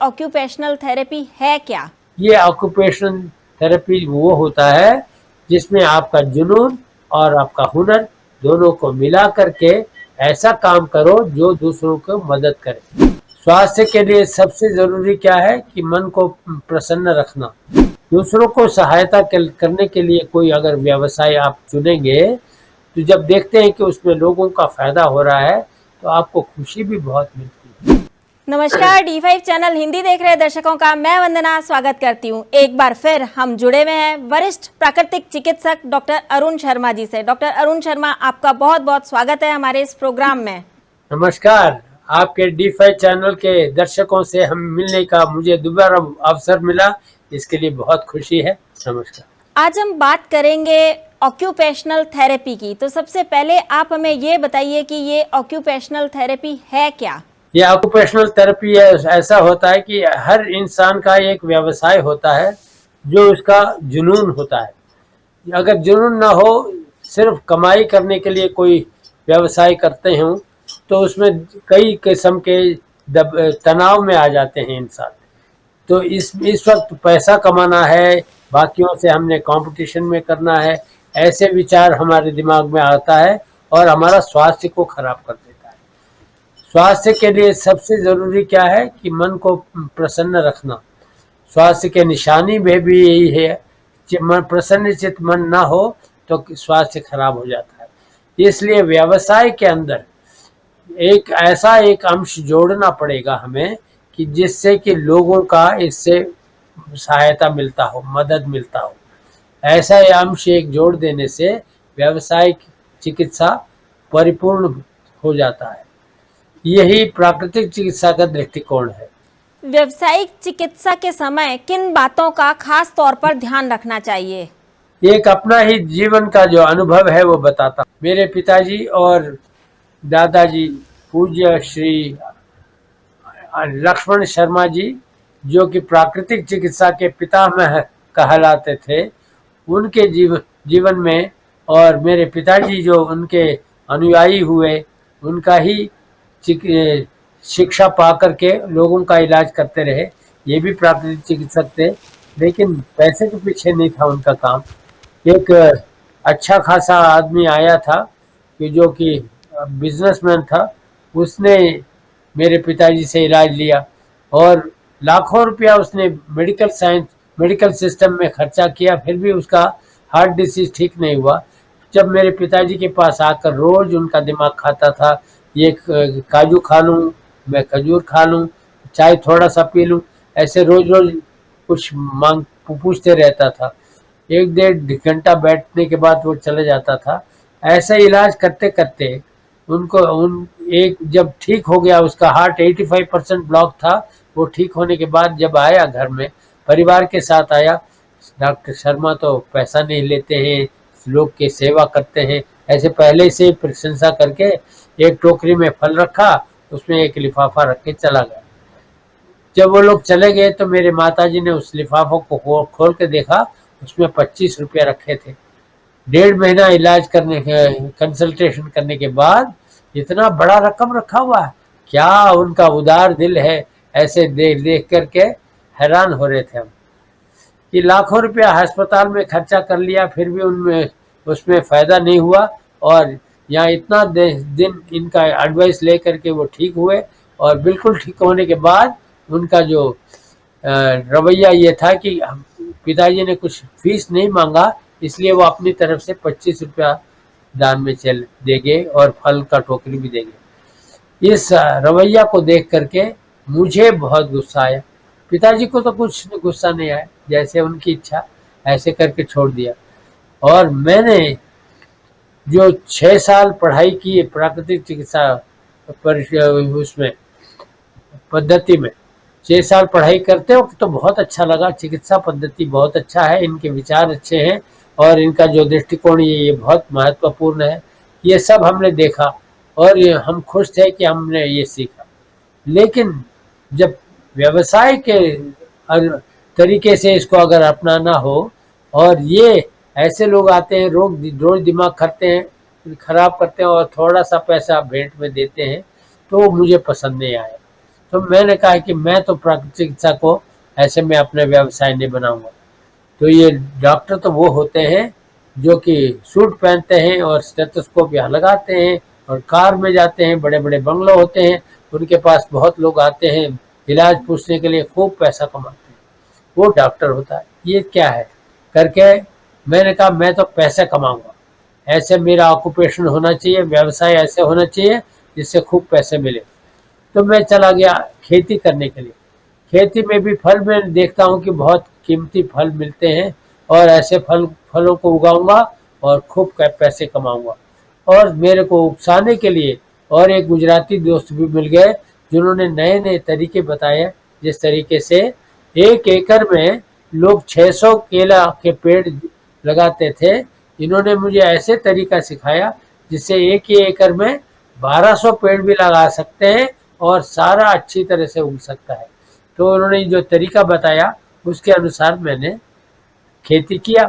Occupational therapy है क्या? ये ऑक्यूपेशनल थेरेपी वो होता है जिसमें आपका जुनून और आपका हुनर दोनों को मिला करके ऐसा काम करो जो दूसरों को मदद करे। स्वास्थ्य के लिए सबसे जरूरी क्या है कि मन को प्रसन्न रखना। दूसरों को सहायता करने के लिए कोई अगर व्यवसाय आप चुनेंगे तो जब देखते हैं कि उसमें लोगों का फायदा हो रहा है तो आपको खुशी भी बहुत मिलती है। नमस्कार, D5 चैनल हिंदी देख रहे दर्शकों का मैं वंदना स्वागत करती हूं। एक बार फिर हम जुड़े हुए हैं वरिष्ठ प्राकृतिक चिकित्सक डॉक्टर अरुण शर्मा जी से। डॉक्टर अरुण शर्मा, आपका बहुत बहुत स्वागत है हमारे इस प्रोग्राम में। नमस्कार, आपके D5 चैनल के दर्शकों से हम मिलने का मुझे दोबारा अवसर मिला, इसके लिए बहुत खुशी है। नमस्कार। आज हम बात करेंगे ऑक्यूपेशनल थेरेपी की। तो सबसे पहले आप हमें ये बताइए कि ये ऑक्यूपेशनल थेरेपी है क्या? ये ऑक्यूपेशनल थेरेपी ऐसा होता है कि हर इंसान का एक व्यवसाय होता है जो उसका जुनून होता है। अगर जुनून ना हो, सिर्फ कमाई करने के लिए कोई व्यवसाय करते हो तो उसमें कई किस्म के तनाव में आ जाते हैं इंसान। तो इस वक्त पैसा कमाना है, बाकियों से हमने कंपटीशन में करना है, ऐसे विचार हमारे दिमाग में आता है और हमारा स्वास्थ्य को खराब कर देता है। स्वास्थ्य के लिए सबसे जरूरी क्या है कि मन को प्रसन्न रखना। स्वास्थ्य के निशानी में भी यही है कि मन प्रसन्नचित मन ना हो तो स्वास्थ्य खराब हो जाता है। इसलिए व्यवसाय के अंदर एक अंश जोड़ना पड़ेगा हमें कि जिससे कि लोगों का इससे सहायता मिलता हो, मदद मिलता हो। ऐसा अंश एक जोड़ देने से व्यावसायिक चिकित्सा परिपूर्ण हो जाता है। यही प्राकृतिक चिकित्सा का दृष्टिकोण है। व्यावसायिक चिकित्सा के समय किन बातों का खास तौर पर ध्यान रखना चाहिए? एक अपना ही जीवन का जो अनुभव है वो बताता। मेरे पिताजी और दादाजी पूज्य श्री लक्ष्मण शर्मा जी, जो कि प्राकृतिक चिकित्सा के पितामह कहलाते थे, उनके जीवन में और मेरे पिताजी जो उनके अनुयायी हुए, उनका ही शिक्षा पा करके लोगों का इलाज करते रहे। ये भी प्राकृतिक चिकित्सक थे, लेकिन पैसे के पीछे नहीं था उनका काम। एक अच्छा खासा आदमी आया था कि जो कि बिजनेसमैन था, उसने मेरे पिताजी से इलाज लिया और लाखों रुपया उसने मेडिकल सिस्टम में खर्चा किया, फिर भी उसका हार्ट डिसीज ठीक नहीं हुआ। जब मेरे पिताजी के पास आकर रोज उनका दिमाग खाता था, ये काजू खा लूँ, मैं खजूर खा लूँ, चाय थोड़ा सा पी लूँ, ऐसे रोज रोज कुछ पूछते रहता था। 1-1.5 घंटा बैठने के बाद वो चले जाता था। ऐसे इलाज करते करते जब ठीक हो गया, उसका हार्ट 85% ब्लॉक था। वो ठीक होने के बाद जब आया घर में, परिवार के साथ आया, डॉक्टर शर्मा तो पैसा नहीं लेते हैं, लोग की सेवा करते हैं, ऐसे पहले से प्रशंसा करके एक टोकरी में फल रखा, उसमें एक लिफाफा रख के चला गया। जब वो लोग चले गए तो मेरे माताजी ने उस लिफाफों को खोल के देखा, उसमें 25 रुपया रखे थे। 1.5 महीना इलाज करने के कंसल्टेशन करने के बाद इतना बड़ा रकम रखा हुआ है। क्या उनका उदार दिल है, ऐसे देख देख करके हैरान हो रहे थे हम कि लाखों रुपया अस्पताल में खर्चा कर लिया, फिर भी उसमें फायदा नहीं हुआ। और यहाँ इतना दिन इनका एडवाइस ले करके वो ठीक हुए, और बिल्कुल ठीक होने के बाद उनका जो रवैया ये था कि पिताजी ने कुछ फीस नहीं मांगा, इसलिए वो अपनी तरफ से 25 रुपया दान में देंगे और फल का टोकरी भी देंगे। इस रवैया को देख करके मुझे बहुत गुस्सा आया। पिताजी को तो कुछ गुस्सा नहीं आया, जैसे उनकी इच्छा ऐसे करके छोड़ दिया। और मैंने जो 6 साल पढ़ाई की प्राकृतिक चिकित्सा उसमें पद्धति में, 6 साल पढ़ाई करते हो तो बहुत अच्छा लगा। चिकित्सा पद्धति बहुत अच्छा है, इनके विचार अच्छे हैं और इनका जो दृष्टिकोण ये बहुत महत्वपूर्ण है। ये सब हमने देखा और हम खुश थे कि हमने ये सीखा। लेकिन जब व्यवसाय के तरीके से इसको अगर अपनाना हो और ये ऐसे लोग आते हैं, रोज दिमाग खराब करते हैं और थोड़ा सा पैसा भेंट में देते हैं, तो मुझे पसंद नहीं आया। तो मैंने कहा कि मैं तो प्राकृतिक चिकित्सा को ऐसे में अपना व्यवसाय नहीं बनाऊंगा। तो ये डॉक्टर तो वो होते हैं जो कि सूट पहनते हैं और स्टेथोस्कोप यहाँ लगाते हैं और कार में जाते हैं, बड़े बड़े बंगलो होते हैं, उनके पास बहुत लोग आते हैं इलाज पूछने के लिए, खूब पैसा कमाते हैं, वो डॉक्टर होता है। ये क्या है करके मैंने कहा मैं तो पैसे कमाऊंगा, ऐसे मेरा ऑक्यूपेशन होना चाहिए, व्यवसाय ऐसे होना चाहिए जिससे खूब पैसे मिले। तो मैं चला गया खेती करने के लिए। खेती में भी फल मैं देखता हूँ कि बहुत कीमती फल मिलते हैं और ऐसे फलों को उगाऊंगा और खूब पैसे कमाऊंगा। और मेरे को उकसाने के लिए और एक गुजराती दोस्त भी मिल गए जिन्होंने नए नए तरीके बताए, जिस तरीके से 1 एकड़ में लोग 600 केला के पेड़ लगाते थे। इन्होंने मुझे ऐसे तरीका सिखाया जिससे 1 ही एकड़ में 1200 पेड़ भी लगा सकते हैं और सारा अच्छी तरह से उग सकता है। तो उन्होंने जो तरीका बताया उसके अनुसार मैंने खेती किया।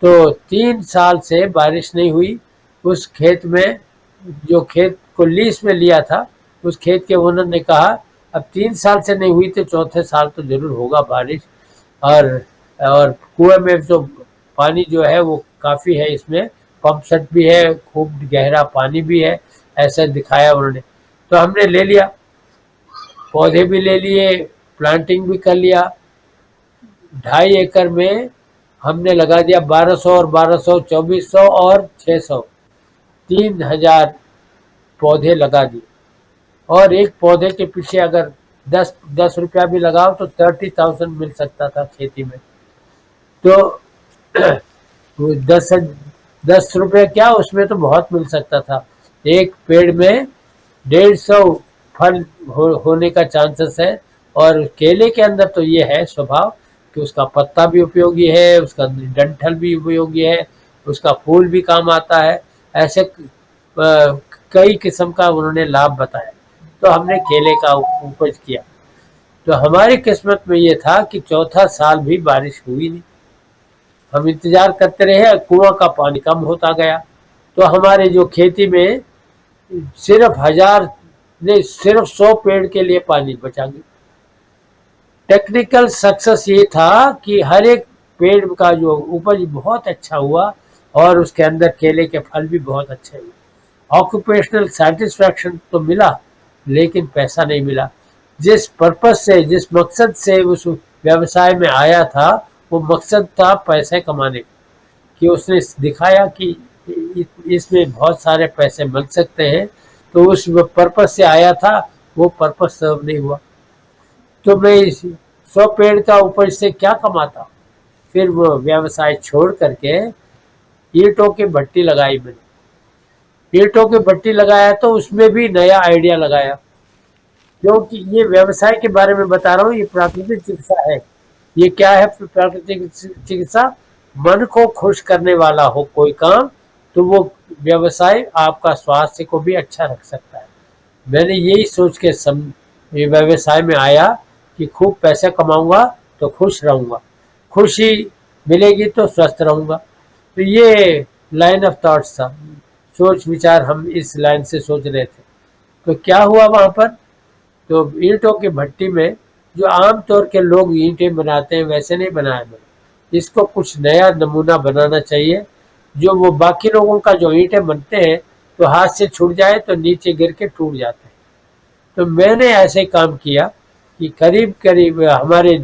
तो 3 साल से बारिश नहीं हुई। उस खेत में, जो खेत को लीज में लिया था, उस खेत के ओनर ने कहा अब 3 साल से नहीं हुई तो चौथे साल तो जरूर होगा बारिश। और कुएं में जो पानी जो है वो काफ़ी है, इसमें पंप सेट भी है, खूब गहरा पानी भी है, ऐसा दिखाया उन्होंने। तो हमने ले लिया, पौधे भी ले लिए, प्लांटिंग भी कर लिया। 2.5 एकड़ में हमने लगा दिया 1200 और 1200, 2400 और 600, 3000 पौधे लगा दिए। और एक पौधे के पीछे अगर 10 रुपया भी लगाओ तो 30,000 मिल सकता था खेती में। तो 10 रुपये क्या, उसमें तो बहुत मिल सकता था। एक पेड़ में 150 फल होने का चांसेस है। और केले के अंदर तो ये है स्वभाव कि उसका पत्ता भी उपयोगी है, उसका डंठल भी उपयोगी है, उसका फूल भी काम आता है। ऐसे कई किस्म का उन्होंने लाभ बताया। तो हमने केले का उपज किया। तो हमारी किस्मत में ये था कि चौथा साल भी बारिश हुई नहीं। हम इंतजार करते रहे, कुआं का पानी कम होता गया। तो हमारे जो खेती में सिर्फ 1000 नहीं, सिर्फ 100 पेड़ के लिए पानी बचा गया। टेक्निकल सक्सेस ये था कि हर एक पेड़ का जो उपज बहुत अच्छा हुआ और उसके अंदर केले के फल भी बहुत अच्छे हुए। ऑक्यूपेशनल सेटिस्फैक्शन तो मिला लेकिन पैसा नहीं मिला। जिस पर्पस से, जिस मकसद से उस व्यवसाय में आया था, वो मकसद था पैसे कमाने का, कि उसने दिखाया कि इसमें बहुत सारे पैसे मिल सकते हैं। तो उस पर्पस से आया था, वो पर्पस सर्व नहीं हुआ। तो मैं इस 100 पेड़ का उपज से क्या कमाता। फिर वो व्यवसाय छोड़ करके ईंटों की भट्टी लगाई मैंने। ईंटों की भट्टी लगाया तो उसमें भी नया आइडिया लगाया, क्योंकि ये व्यवसाय के बारे में बता रहा हूँ, ये प्राकृतिक चिकित्सा है। ये क्या है प्राकृतिक चिकित्सा? मन को खुश करने वाला हो कोई काम तो वो व्यवसाय आपका स्वास्थ्य को भी अच्छा रख सकता है। मैंने यही सोच के ये व्यवसाय में आया कि खूब पैसे कमाऊंगा तो खुश रहूंगा, खुशी मिलेगी तो स्वस्थ रहूंगा। तो ये लाइन ऑफ थॉट्स था, सोच विचार हम इस लाइन से सोच रहे थे। तो क्या हुआ वहाँ पर, तो ईंटों की भट्टी में जो आमतौर के लोग ईंटें बनाते हैं वैसे नहीं बनाया मैंने। इसको कुछ नया नमूना बनाना चाहिए, जो वो बाकी लोगों का जो ईंटें बनते हैं तो हाथ से छूट जाए तो नीचे गिर के टूट जाते हैं। तो मैंने ऐसे काम किया कि करीब करीब हमारे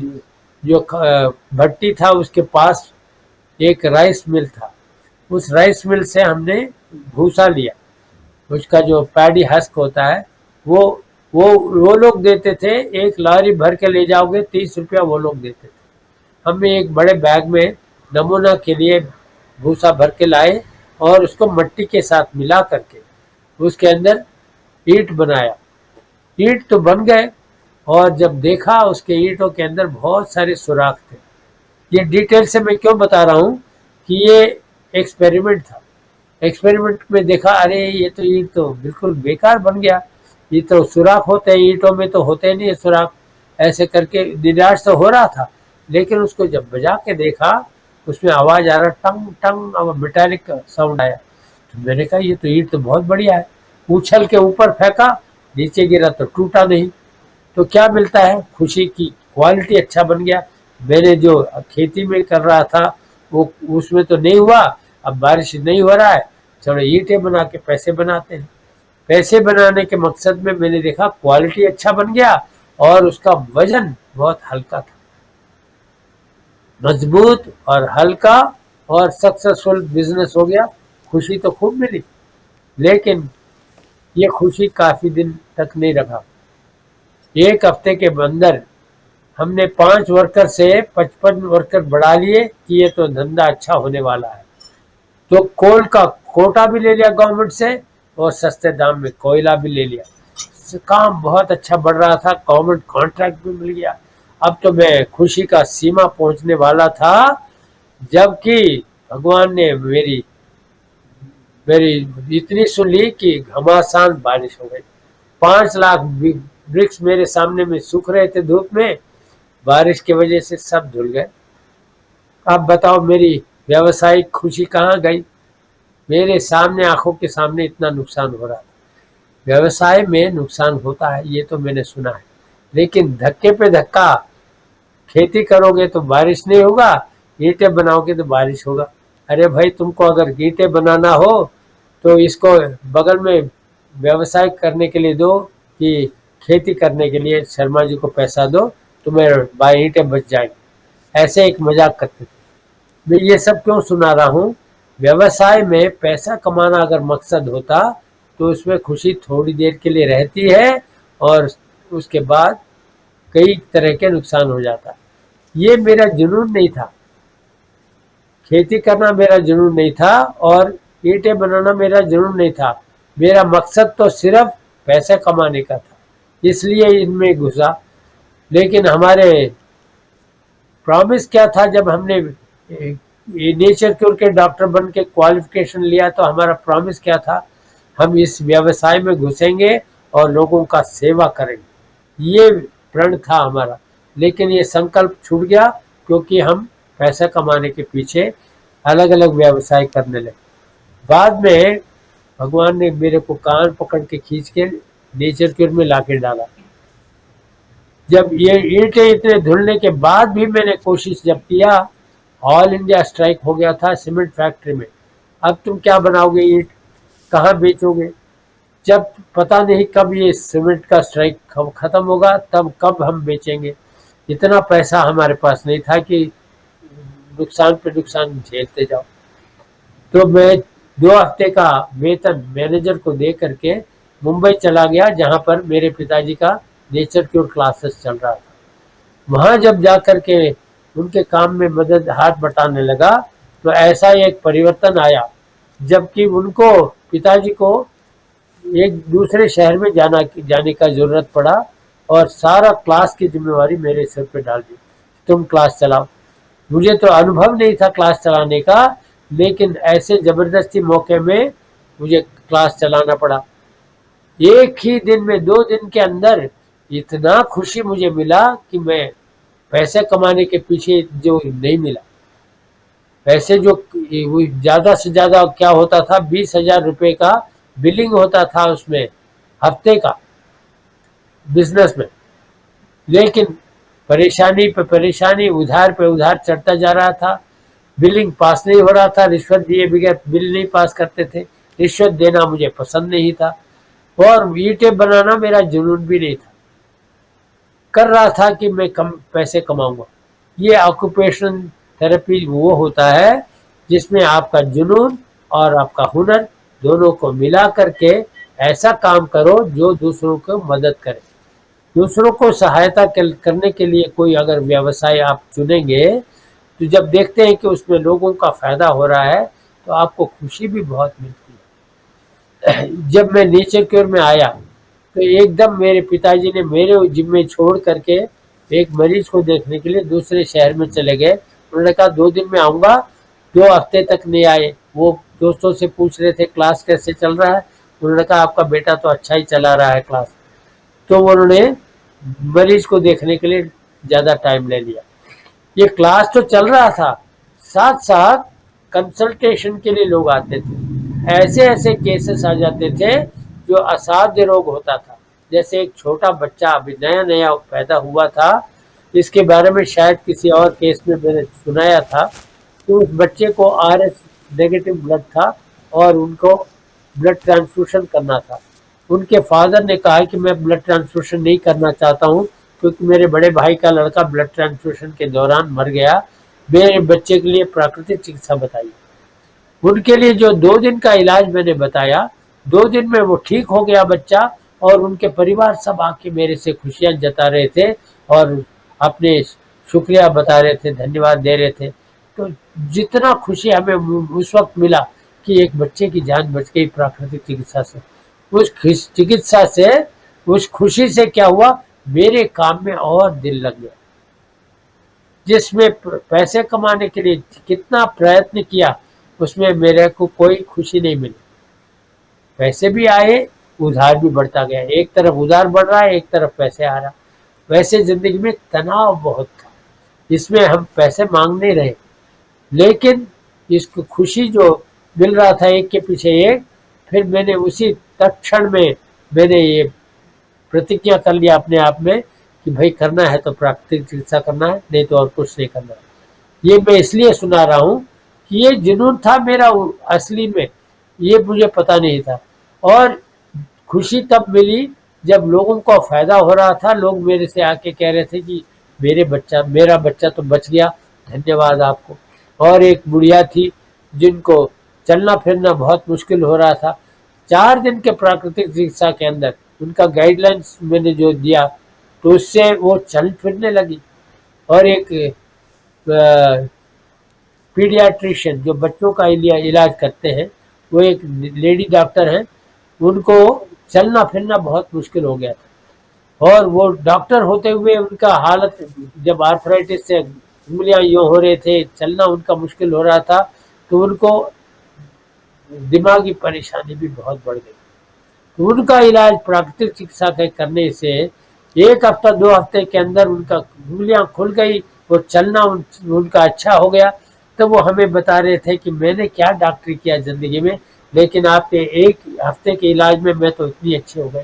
जो भट्टी था उसके पास एक राइस मिल था। उस राइस मिल से हमने भूसा लिया, उसका जो पैडी हस्क होता है वो लोग देते थे। एक लॉरी भर के ले जाओगे 30 रुपया वो लोग देते थे। हमने एक बड़े बैग में नमूना के लिए भूसा भर के लाए और उसको मिट्टी के साथ मिला करके उसके अंदर ईंट बनाया। ईंट तो बन गए और जब देखा उसके ईंटों के अंदर बहुत सारे सुराख थे। ये डिटेल से मैं क्यों बता रहा हूँ कि ये एक्सपेरिमेंट था। एक्सपेरिमेंट में देखा अरे ये तो ईंट तो बिल्कुल बेकार बन गया, ये तो सुराख होते हैं, ईंटों में तो होते नहीं है सुराख। ऐसे करके निराश तो हो रहा था, लेकिन उसको जब बजा के देखा उसमें आवाज़ आ रहा, टंग टंग, और मेटालिक साउंड आया। तो मैंने कहा ये तो ईंट तो बहुत बढ़िया है। उछल के ऊपर फेंका, नीचे गिरा तो टूटा नहीं। तो क्या मिलता है, खुशी की क्वालिटी अच्छा बन गया। मैंने जो खेती में कर रहा था वो उसमें तो नहीं हुआ, अब बारिश नहीं हो रहा है, चलो ईंटें बना के पैसे बनाते हैं। पैसे बनाने के मकसद में मैंने देखा क्वालिटी अच्छा बन गया और उसका वजन बहुत हल्का था, मजबूत और हल्का, और सक्सेसफुल बिजनेस हो गया। खुशी तो खूब मिली, लेकिन ये खुशी काफी दिन तक नहीं रखा। एक हफ्ते के अंदर हमने 5 वर्कर से 55 वर्कर बढ़ा लिए कि ये तो धंधा अच्छा होने वाला है। तो कोल का कोटा भी ले लिया गवर्नमेंट से और सस्ते दाम में कोयला भी ले लिया। काम बहुत अच्छा बढ़ रहा था, गवर्नमेंट कॉन्ट्रैक्ट भी मिल गया। अब तो मैं खुशी का सीमा पहुंचने वाला था, जबकि भगवान ने मेरी मेरी इतनी सुन ली कि घमासान बारिश हो गई। 5 लाख वृक्ष मेरे सामने में सूख रहे थे धूप में, बारिश की वजह से सब धुल गए। अब बताओ मेरी व्यावसायिक खुशी कहाँ गई। मेरे सामने, आंखों के सामने इतना नुकसान हो रहा था। व्यवसाय में नुकसान होता है, ये तो मैंने सुना है, लेकिन धक्के पे धक्का, खेती करोगे तो बारिश नहीं होगा, ईंटें बनाओगे तो बारिश होगा। अरे भाई, तुमको अगर ईंटें बनाना हो तो इसको बगल में व्यवसाय करने के लिए दो, कि खेती करने के लिए शर्मा जी को पैसा दो, तुम्हें ईंटें बच जाएंगी। ऐसे एक मजाक करते थे। मैं ये सब क्यों सुना रहा हूँ, व्यवसाय में पैसा कमाना अगर मकसद होता तो उसमें खुशी थोड़ी देर के लिए रहती है और उसके बाद कई तरह के नुकसान हो जाता। ये मेरा जुनून नहीं था, खेती करना मेरा जुनून नहीं था और ईंटें बनाना मेरा जुनून नहीं था। मेरा मकसद तो सिर्फ पैसे कमाने का था, इसलिए इनमें घुसा। लेकिन हमारे प्रॉमिस क्या था, जब हमने नेचर क्योर के डॉक्टर बन के क्वालिफिकेशन लिया तो हमारा प्रॉमिस क्या था, हम इस व्यवसाय में घुसेंगे और लोगों का सेवा करेंगे। ये प्रण था हमारा, लेकिन ये संकल्प छूट गया क्योंकि हम पैसा कमाने के पीछे अलग अलग व्यवसाय करने लगे। बाद में भगवान ने मेरे को कान पकड़ के खींच के नेचर क्योर में लाके डाला। जब ये ईंटें इतने धुलने के बाद भी मैंने कोशिश जब किया, ऑल इंडिया स्ट्राइक हो गया था सीमेंट फैक्ट्री में। अब तुम क्या बनाओगे, ईंट कहाँ बेचोगे, जब पता नहीं कब ये सीमेंट का स्ट्राइक खत्म होगा, तब कब हम बेचेंगे। इतना पैसा हमारे पास नहीं था कि नुकसान पे नुकसान झेलते जाओ। तो मैं 2 हफ्ते का वेतन मैनेजर को दे करके मुंबई चला गया, जहाँ पर मेरे पिताजी का नेचर क्योर क्लासेस चल रहा था। वहाँ जब जा करके उनके काम में मदद हाथ बटाने लगा तो ऐसा एक परिवर्तन आया, जबकि उनको, पिताजी को एक दूसरे शहर में जाने का जरूरत पड़ा और सारा क्लास की जिम्मेवारी मेरे सिर पे डाल दी, तुम क्लास चलाओ। मुझे तो अनुभव नहीं था क्लास चलाने का, लेकिन ऐसे जबरदस्ती मौके में मुझे क्लास चलाना पड़ा। एक ही दिन में 2 दिन के अंदर इतना खुशी मुझे मिला कि मैं पैसे कमाने के पीछे जो नहीं मिला। पैसे जो ज्यादा से ज्यादा क्या होता था, 20,000 रुपए का बिलिंग होता था उसमें हफ्ते का बिजनेस में, लेकिन परेशानी पे परेशानी, उधार पे उधार चढ़ता जा रहा था। बिलिंग पास नहीं हो रहा था, रिश्वत दिए बगैर बिल नहीं पास करते थे, रिश्वत देना मुझे पसंद नहीं था, और ईंटें बनाना मेरा जुनून भी नहीं था। कर रहा था कि मैं कम पैसे कमाऊंगा। ये ऑक्यूपेशन थेरेपी वो होता है जिसमें आपका जुनून और आपका हुनर दोनों को मिला करके ऐसा काम करो जो दूसरों को मदद करे। दूसरों को सहायता करने के लिए कोई अगर व्यवसाय आप चुनेंगे तो जब देखते हैं कि उसमें लोगों का फायदा हो रहा है तो आपको खुशी भी बहुत मिलती है। जब मैं नेचर क्योर में आया तो एकदम मेरे पिताजी ने मेरे जिम्मे छोड़ करके एक मरीज को देखने के लिए दूसरे शहर में चले गए। उन्होंने कहा 2 दिन में आऊँगा, 2 हफ्ते तक नहीं आए। वो दोस्तों से पूछ रहे थे क्लास कैसे चल रहा है, उन्होंने कहा आपका बेटा तो अच्छा ही चला रहा है क्लास। तो उन्होंने मरीज को देखने के लिए ज़्यादा टाइम ले लिया। ये क्लास तो चल रहा था, साथ साथ कंसल्टेशन के लिए लोग आते थे। ऐसे ऐसे केसेस आ जाते थे जो असाध्य रोग होता था, जैसे एक छोटा बच्चा अभी नया नया पैदा हुआ था, इसके बारे में शायद किसी और केस में मैंने सुनाया था। तो उस बच्चे को RS नेगेटिव ब्लड था और उनको ब्लड ट्रांसफ्यूशन करना था। उनके फादर ने कहा कि मैं ब्लड ट्रांसफ्यूशन नहीं करना चाहता हूँ, क्योंकि मेरे बड़े भाई का लड़का ब्लड ट्रांसफ्यूशन के दौरान मर गया, मेरे बच्चे के लिए प्राकृतिक चिकित्सा बताइए। उनके लिए जो 2 दिन का इलाज मैंने बताया, 2 दिन में वो ठीक हो गया बच्चा, और उनके परिवार सब आके मेरे से खुशियां जता रहे थे और अपने शुक्रिया बता रहे थे, धन्यवाद दे रहे थे। तो जितना खुशी हमें उस वक्त मिला कि एक बच्चे की जान बच गई प्राकृतिक चिकित्सा से, उस चिकित्सा से, उस खुशी से क्या हुआ, मेरे काम में और दिल लग गया। जिसमें पैसे कमाने के लिए कितना प्रयत्न किया, उसमें मेरे को कोई खुशी नहीं मिली। पैसे भी आए, उधार भी बढ़ता गया, एक तरफ उधार बढ़ रहा है, एक तरफ पैसे आ रहा। वैसे जिंदगी में तनाव बहुत था, इसमें हम पैसे मांग नहीं रहे, लेकिन इसको खुशी जो मिल रहा था एक के पीछे एक, फिर मैंने उसी तत्क्षण में मैंने ये प्रतिज्ञा कर लिया अपने आप में कि भाई करना है तो प्राकृतिक चिकित्सा करना है, नहीं तो और कुछ नहीं करना है। ये मैं इसलिए सुना रहा हूँ कि ये जुनून था मेरा असली में, ये मुझे पता नहीं था। और खुशी तब मिली जब लोगों को फायदा हो रहा था। लोग मेरे से आके कह रहे थे कि मेरा बच्चा तो बच गया, धन्यवाद आपको। और एक बुढ़िया थी जिनको चलना फिरना बहुत मुश्किल हो रहा था, 4 दिन के प्राकृतिक चिकित्सा के अंदर उनका गाइडलाइंस मैंने जो दिया, तो उससे वो चल फिरने लगी। और एक पीडियाट्रिशियन जो बच्चों का इलाज करते हैं, वो एक लेडी डॉक्टर हैं, उनको चलना फिरना बहुत मुश्किल हो गया था। और वो डॉक्टर होते हुए उनका हालत, जब आर्थराइटिस से उंगलियां यूं हो रहे थे, चलना उनका मुश्किल हो रहा था, तो उनको दिमागी परेशानी भी बहुत बढ़ गई। तो उनका इलाज प्राकृतिक चिकित्सा के करने से 1 हफ्ता 2 हफ्ते के अंदर उनका उंगलियां खुल गई और चलना उनका अच्छा हो गया। तो वो हमें बता रहे थे कि मैंने क्या डॉक्टरी किया जिंदगी में, लेकिन आपके 1 हफ्ते के इलाज में मैं तो इतनी अच्छी हो गई।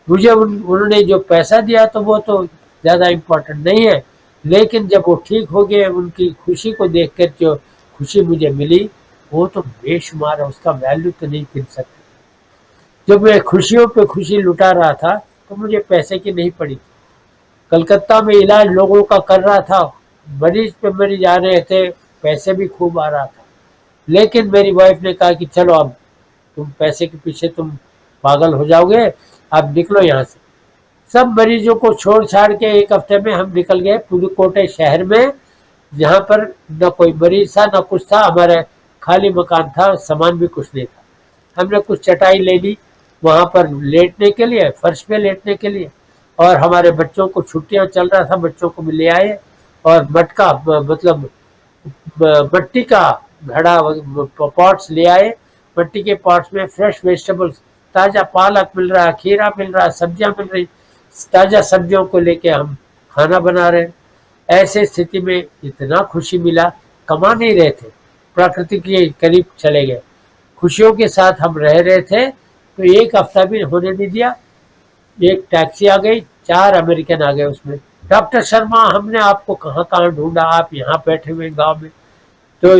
मुझे उन्होंने जो पैसा दिया तो वो तो ज़्यादा इम्पोर्टेंट नहीं है, लेकिन जब वो ठीक हो गए, उनकी खुशी को देखकर जो खुशी मुझे मिली, वो तो बेशुमार है, उसका वैल्यू तो नहीं गिन सकते। जब मैं खुशियों पे खुशी लुटा रहा था, तो मुझे पैसे की नहीं पड़ी। कलकत्ता में इलाज लोगों का कर रहा था, मरीज पे मरीज आ रहे थे, पैसे भी खूब आ रहा था। लेकिन मेरी वाइफ ने कहा कि चलो अब तुम पैसे के पीछे तुम पागल हो जाओगे, अब निकलो यहाँ से। सब मरीजों को छोड़ छाड़ के 1 हफ्ते में हम निकल गए पुदुकोटे शहर में, जहाँ पर न कोई मरीज था न कुछ था, हमारा खाली मकान था, सामान भी कुछ नहीं था। हमने कुछ चटाई ले ली वहाँ पर लेटने के लिए, फर्श पे लेटने के लिए, और हमारे बच्चों को छुट्टियाँ चल रहा था, बच्चों को भी ले आए, और मटका मतलब मट्टी का घड़ा पॉट्स ले आए। मट्टी के पॉट्स में फ्रेश वेजिटेबल्स, ताज़ा पालक मिल रहा, खीरा मिल रहा, सब्जियां मिल रही, ताज़ा सब्जियों को लेके हम खाना बना रहे। ऐसे स्थिति में इतना खुशी मिला, कमा नहीं रहे थे, प्रकृति के करीब चले गए, खुशियों के साथ हम रह रहे थे। तो 1 हफ्ता भी होने नहीं दिया, एक टैक्सी आ गई, 4 अमेरिकन आ गए उसमें। डॉक्टर शर्मा, हमने आपको कहाँ कहाँ ढूंढा, आप यहाँ बैठे हुए गांव में। तो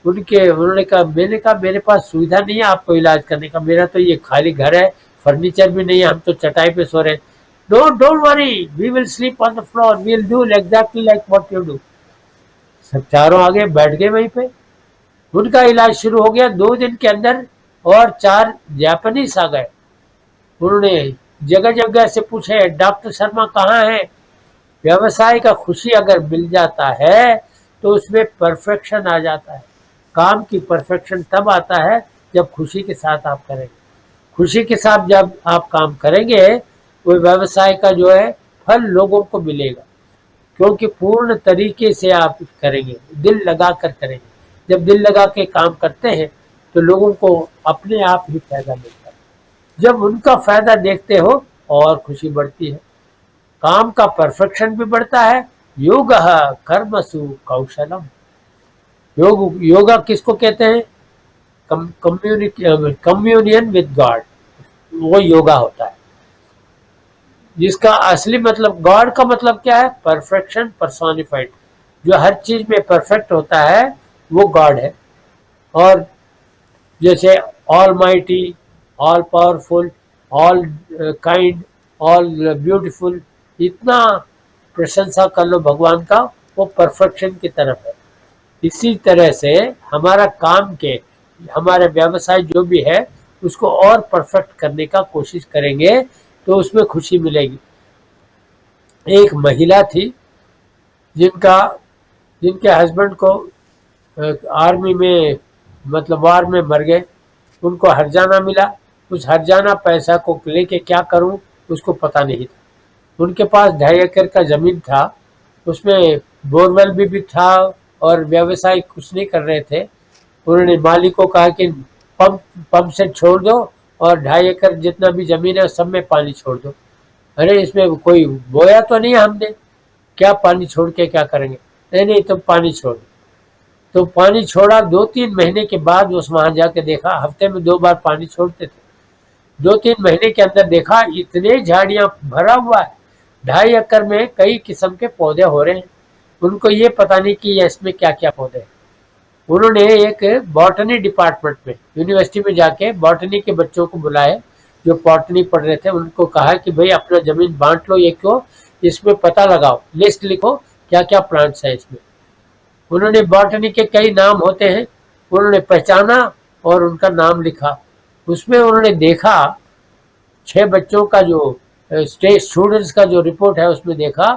उन्होंने कहा, मैंने कहा मेरे पास सुविधा नहीं है आपको इलाज करने का, मेरा तो ये खाली घर है, फर्नीचर भी नहीं है, हम तो चटाई पे सो रहे हैं। No, don't worry, we will sleep on the floor, we will do exactly like what you do. सब चारों आगे बैठ गए वहीं पे, उनका इलाज शुरू हो गया 2 दिन के अंदर। और 4 जापानीज आ गए, उन्होंने जगह जगह से पूछे, डॉक्टर शर्मा कहाँ है। व्यवसाय का खुशी अगर मिल जाता है तो उसमें परफेक्शन आ जाता है। काम की परफेक्शन तब आता है जब खुशी के साथ आप करेंगे। खुशी के साथ जब आप काम करेंगे, वो व्यवसाय का जो है फल लोगों को मिलेगा, क्योंकि पूर्ण तरीके से आप करेंगे, दिल लगा कर करेंगे। जब दिल लगा के काम करते हैं तो लोगों को अपने आप ही फायदा मिलता है। जब उनका फायदा देखते हो और खुशी बढ़ती है, काम का परफेक्शन भी बढ़ता है। योग कर्मसु कौशलम, योगा किसको कहते हैं? कम्युनियन विद गॉड, वो योगा होता है। जिसका असली मतलब, गॉड का मतलब क्या है? Perfection personified. जो हर चीज में परफेक्ट होता है वो गॉड है। और जैसे all mighty, all powerful, all kind, all beautiful, इतना प्रशंसा कर लो भगवान का, वो परफेक्शन की तरफ है। इसी तरह से हमारा काम के, हमारे व्यवसाय जो भी है उसको और परफेक्ट करने का कोशिश करेंगे तो उसमें खुशी मिलेगी। एक महिला थी जिनका जिनके हस्बैंड को आर्मी में, मतलब वार में मर गए। उनको हर्जाना मिला। उस हर्जाना पैसा को लेके क्या करूं उसको पता नहीं था। उनके पास 2.5 एकड़ का जमीन था, उसमें बोरवेल भी था और व्यवसाय कुछ नहीं कर रहे थे। उन्होंने मालिक को कहा कि पंप से छोड़ दो और 2.5 एकड़ जितना भी जमीन है सब में पानी छोड़ दो। अरे इसमें कोई बोया तो नहीं है हमने, क्या पानी छोड़ के क्या करेंगे? नहीं नहीं, तुम पानी छोड़। तो पानी छोड़ा। 2-3 महीने के बाद उस वहां जाके देखा, हफ्ते में 2 बार पानी छोड़ते थे। 2-3 महीने के अंदर देखा इतने झाड़ियां भरा हुआ है। 2.5 एकड़ में कई किस्म के पौधे हो रहे हैं। उनको ये पता नहीं कि इसमें क्या क्या पौधे हैं। उन्होंने एक बॉटनी डिपार्टमेंट में, यूनिवर्सिटी में जाके बॉटनी के बच्चों को बुलाए जो बॉटनी पढ़ रहे थे। उनको कहा कि भाई अपना जमीन बांट लो, ये क्यों, इसमें पता लगाओ, लिस्ट लिखो क्या क्या प्लांट्स है इसमें। उन्होंने बॉटनी के कई नाम होते हैं, उन्होंने पहचाना और उनका नाम लिखा। उसमें उन्होंने देखा 6 बच्चों का जो स्टेट स्टूडेंट्स का जो रिपोर्ट है उसमें देखा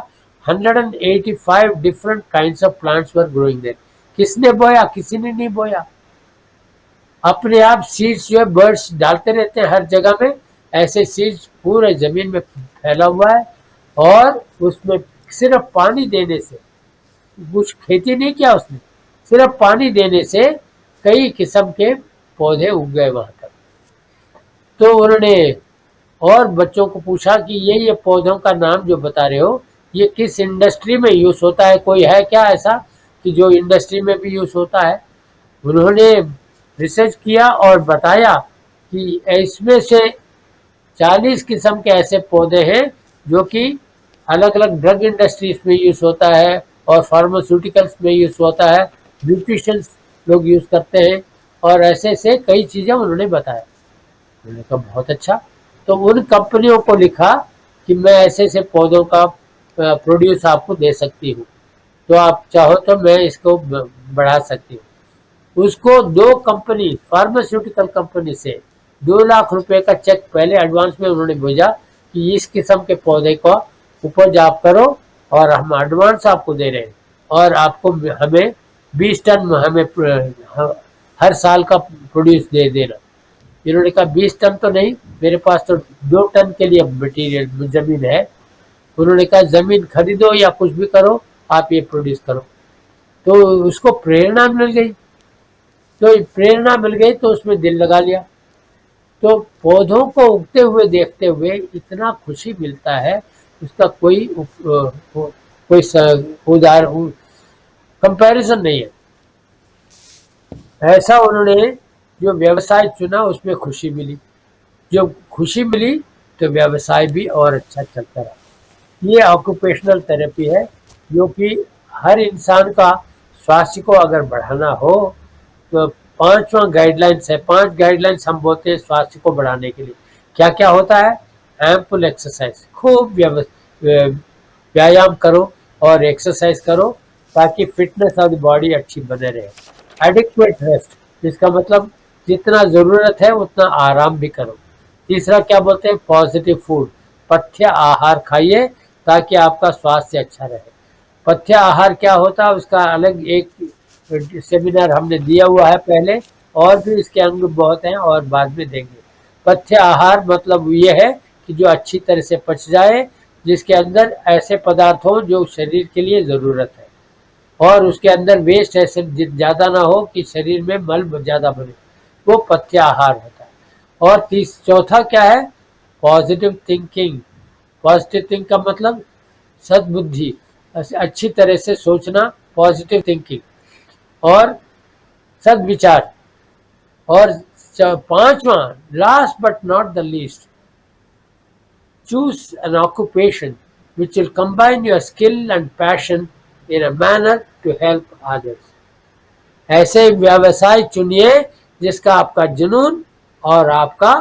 185 different kinds of plants were growing there. किसने बोया? किसी ने नहीं बोया। अपने आप सीड्स जो है बर्ड्स डालते रहते हैं हर जगह में, ऐसे सीड्स पूरे जमीन में फैला हुआ है। और उसमें सिर्फ पानी देने से, कुछ खेती नहीं किया उसने, सिर्फ पानी देने से कई किस्म के पौधे उग गए वहां तक। तो उन्होंने और बच्चों को पूछा कि ये पौधों का नाम जो बता रहे हो ये किस इंडस्ट्री में यूज होता है, कोई है क्या ऐसा कि जो इंडस्ट्री में भी यूज होता है? उन्होंने रिसर्च किया और बताया कि इसमें से 40 किस्म के ऐसे पौधे हैं जो कि अलग अलग ड्रग इंडस्ट्रीज में यूज होता है और फार्मास्यूटिकल्स में यूज होता है, ब्यूटिशियंस लोग यूज करते हैं, और ऐसे ऐसे कई चीजें उन्होंने बताया। उन्होंने कहा बहुत अच्छा। तो उन कंपनियों को लिखा कि मैं ऐसे ऐसे पौधों का प्रोड्यूस आपको दे सकती हूँ, तो आप चाहो तो मैं इसको बढ़ा सकती हूँ। उसको 2 कंपनी, फार्मास्यूटिकल कंपनी से 2 लाख रुपए का चेक पहले एडवांस में उन्होंने भेजा कि इस किस्म के पौधे को उपज आप करो और हम एडवांस आपको दे रहे हैं, और आपको हमें 20 टन हमें हर साल का प्रोड्यूस दे देना। इन्होंने कहा 20 टन तो नहीं, मेरे पास तो 2 टन के लिए मटीरियल जमीन है। उन्होंने कहा जमीन खरीदो या कुछ भी करो, आप ये प्रोड्यूस करो। तो उसको प्रेरणा मिल गई। तो उसमें दिल लगा लिया। तो पौधों को उगते हुए देखते हुए इतना खुशी मिलता है, उसका कोई उदाहरण, कंपैरिजन नहीं है। ऐसा उन्होंने जो व्यवसाय चुना उसमें खुशी मिली। जो खुशी मिली तो व्यवसाय भी और अच्छा चलता रहा। ये ऑक्यूपेशनल थेरेपी है जो कि हर इंसान का स्वास्थ्य को अगर बढ़ाना हो तो 5वां गाइडलाइंस है। 5 गाइडलाइंस हम बोलते हैं स्वास्थ्य को बढ़ाने के लिए। क्या क्या होता है? एम्पल एक्सरसाइज, खूब व्यायाम करो और एक्सरसाइज करो ताकि फिटनेस ऑफ द बॉडी अच्छी बने रहे। एडिक्वेट रेस्ट, जिसका मतलब जितना ज़रूरत है उतना आराम भी करो। तीसरा क्या बोलते हैं? पॉजिटिव फूड, पथ्य आहार खाइए ताकि आपका स्वास्थ्य अच्छा रहे। पथ्य आहार क्या होता है उसका अलग एक सेमिनार हमने दिया हुआ है पहले, और भी इसके अंग बहुत हैं और बाद में देंगे। पथ्य आहार मतलब ये है कि जो अच्छी तरह से पच जाए, जिसके अंदर ऐसे पदार्थ हो जो शरीर के लिए ज़रूरत है, और उसके अंदर वेस्ट ऐसे ज़्यादा ना हो कि शरीर में मल ज़्यादा बने, वो पथ्य आहार होता है। और चौथा क्या है? Positive thinking. पॉजिटिव थिंक का मतलब सद्बुद्धि, अच्छी तरह से सोचना, पॉजिटिव थिंकिंग और सद्विचार। और 5वां, last but not the least, choose an occupation which will combine your skill and passion in a manner to help others. ऐसे व्यवसाय चुनिए जिसका आपका जुनून और आपका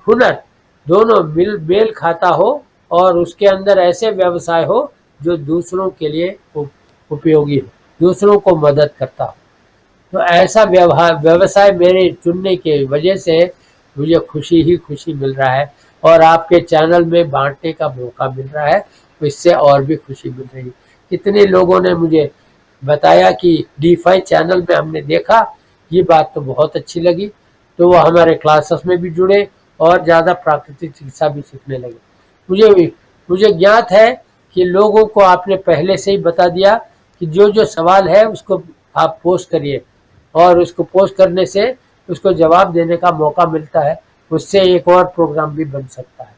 हुनर दोनों मेल खाता हो और उसके अंदर ऐसे व्यवसाय हो जो दूसरों के लिए उपयोगी हो, दूसरों को मदद करता हो। तो ऐसा व्यवसाय मेरे चुनने की वजह से मुझे खुशी ही खुशी मिल रहा है और आपके चैनल में बांटने का मौका मिल रहा है, तो इससे और भी खुशी मिल रही है। कितने लोगों ने मुझे बताया कि D5 चैनल में हमने देखा, ये बात तो बहुत अच्छी लगी, तो वो हमारे क्लासेस में भी जुड़े और ज़्यादा प्राकृतिक चिकित्सा भी सीखने लगे। मुझे ज्ञात है कि लोगों को आपने पहले से ही बता दिया कि जो सवाल है उसको आप पोस्ट करिए और उसको पोस्ट करने से उसको जवाब देने का मौका मिलता है, उससे एक और प्रोग्राम भी बन सकता है।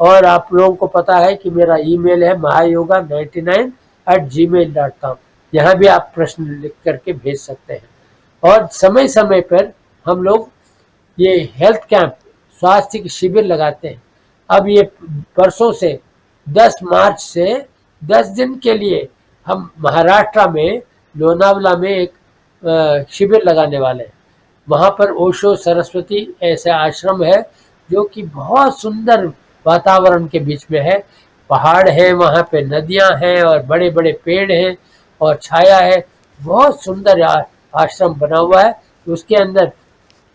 और आप लोगों को पता है कि मेरा ईमेल है mahayoga99@gmail.com, यहाँ भी आप प्रश्न लिख करके भेज सकते हैं। और समय समय पर हम लोग ये हेल्थ कैंप, स्वास्थ्य के शिविर लगाते हैं। अब ये परसों से 10 मार्च से 10 दिन के लिए हम महाराष्ट्र में लोनावला में एक शिविर लगाने वाले हैं। वहाँ पर ओशो सरस्वती ऐसा आश्रम है जो कि बहुत सुंदर वातावरण के बीच में है। पहाड़ है, वहाँ पे नदियाँ हैं और बड़े बड़े पेड़ हैं और छाया है। बहुत सुंदर आश्रम बना हुआ है। उसके अंदर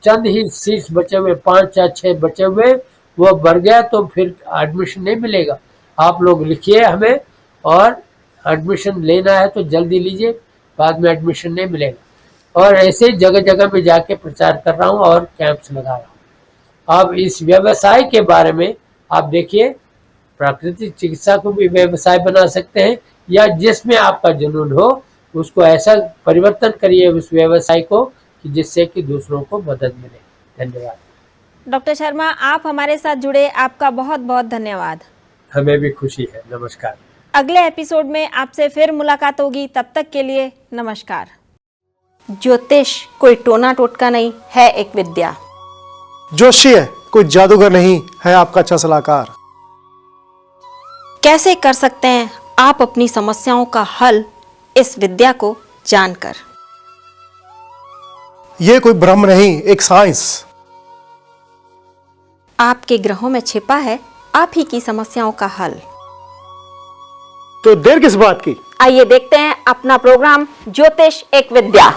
चंद ही सीट्स बचे हुए, 5 या 6 बचे हुए, वो भर गया तो फिर एडमिशन नहीं मिलेगा। आप लोग लिखिए हमें और एडमिशन लेना है तो जल्दी लीजिए, बाद में एडमिशन नहीं मिलेगा। और ऐसे जगह जगह में जाके प्रचार कर रहा हूँ और कैंप्स लगा रहा हूँ। अब इस व्यवसाय के बारे में आप देखिए, प्राकृतिक चिकित्सा को भी व्यवसाय बना सकते हैं या जिसमें आपका जुनून हो उसको ऐसा परिवर्तन करिए उस व्यवसाय को कि जिससे कि दूसरों को मदद मिले। धन्यवाद। डॉक्टर शर्मा, आप हमारे साथ जुड़े, आपका बहुत बहुत धन्यवाद। हमें भी खुशी है। नमस्कार। अगले एपिसोड में आपसे फिर मुलाकात होगी, तब तक के लिए नमस्कार। ज्योतिष कोई टोना टोटका नहीं है, एक विद्या। जोशी है कोई जादूगर नहीं है, आपका अच्छा सलाहकार। कैसे कर सकते हैं आप अपनी समस्याओं का हल इस विद्या को जानकर? ये कोई ब्रह्म नहीं, एक साइंस। आपके ग्रहों में छिपा है आप ही की समस्याओं का हल। तो देर किस बात की? आइए देखते हैं अपना प्रोग्राम ज्योतिष एक विद्या।